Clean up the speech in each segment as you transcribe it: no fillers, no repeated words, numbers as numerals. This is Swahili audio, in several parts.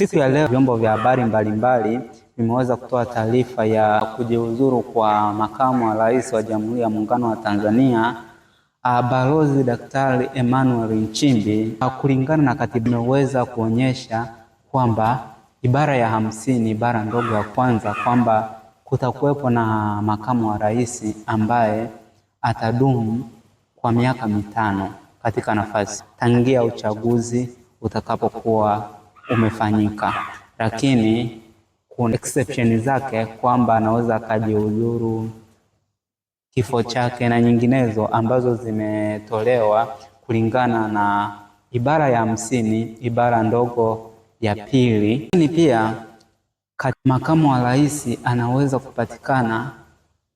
Siku ya leo vyombo vya habari mbalimbali vimeweza kutoa taarifa ya kujiuzuru kwa makamu wa rais wa Jamhuri ya Muungano wa Tanzania, Balozi Daktari Emmanuel Nchimbi. Kulingana na katiba, imeweza kuonyesha kwamba ibara ya 50 ibara ndogo ya kwanza kwamba kutakuwepo na makamu wa rais ambaye atadumu kwa miaka 5 katika nafasi tangia uchaguzi utakapokuwa umefanyika, lakini kuna exception zake kwamba anaweza akajiuzuru, kifo chake na nyinginezo ambazo zimetolewa kulingana na ibara ya 50 ibara ndogo ya pili. Lakini pia makamu wa rais anaweza kupatikana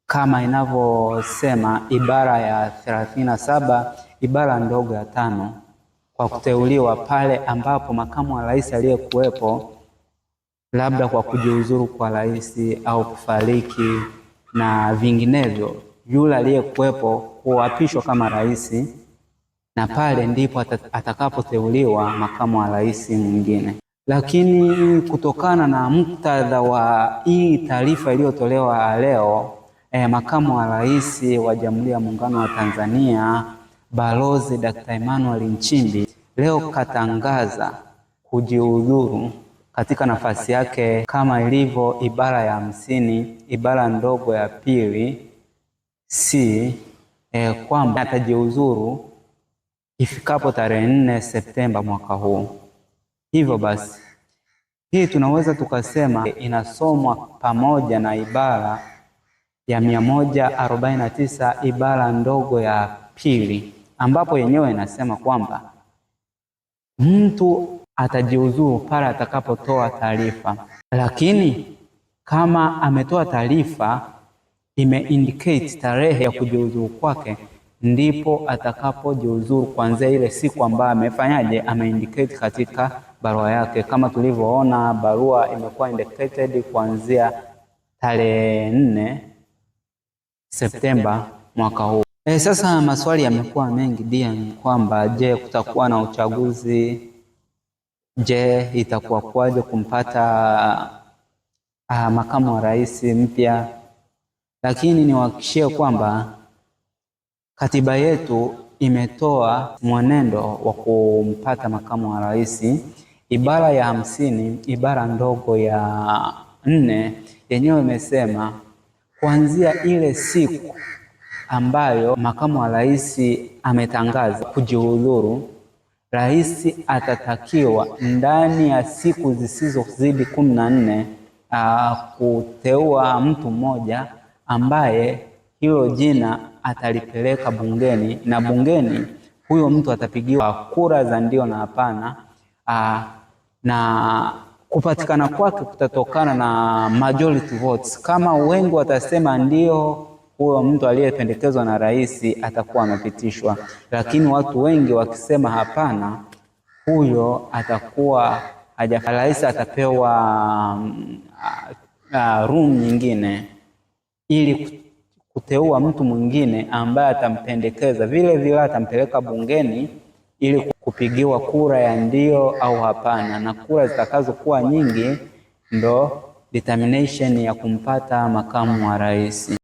kama inavyosema ibara ya 37 ibara ndogo ya 5 kwa kuteuliwa pale ambapo makamu wa rais aliyekuwepo labda kwa kujiuzuru kwa rais au kufariki na vinginevyo, yule aliyekuwepo kuapishwa kama rais, na pale ndipo atakapoteuliwa makamu wa rais mwingine. Lakini kutokana na muktadha wa hii taarifa iliyotolewa leo, makamu wa rais wa Jamhuri ya Muungano wa Tanzania Balozi Dr. Emmanuel Nchimbi leo katangaza kujiuzuru katika nafasi yake kama ilivyo ibara ya 50 ibara ndogo ya pili kwamba atajiuzuru ifikapo tarehe 4 Septemba mwaka huu. Hivyo basi hii tunaweza tukasema inasomwa pamoja na ibara ya 149 ibara ndogo ya pili, ambapo yenyewe inasema kwamba mtu atajiuzuru pale atakapotoa taarifa, lakini kama ametoa taarifa imeindicate tarehe ya kujiuzuru kwake, ndipo atakapojiuzuru kuanzia ile siku ambayo amefanyaje, ameindicate katika barua yake. Kama tulivyoona barua imekuwa indicated kuanzia tarehe 4 Septemba mwaka huu. Sasa maswali yamekuwa mengi DM kwamba je, kutakuwa na uchaguzi? Je, itakuwa kwaje kumpata makamu wa rais mpya? Lakini niwahakikishie kwamba katiba yetu imetoa mwenendo wa kumpata makamu wa rais. Ibara ya 50 ibara ndogo ya 4 yenyewe imesema kuanzia ile siku ambayo makamu wa rais ametangaza kujiuzuru, rais atatakiwa ndani ya siku zisizozidi 14 kuteua mtu mmoja ambaye hilo jina atalipeleka bungeni, na bungeni huyo mtu atapigiwa kura za ndio na hapana, na kupatikana kwake kutatokana na majority votes. Kama wengi watasema ndio, huyo mtu aliyependekezwa na rais atakuwa amepitishwa, lakini watu wengi wakisema hapana, huyo atakuwa rais atapewa room nyingine ili kuteua mtu mwingine ambaye atampendekeza. Vile vile atampeleka bungeni ili kupigiwa kura ya ndio au hapana, na kura zitakazokuwa nyingi ndo determination ya kumpata makamu wa rais.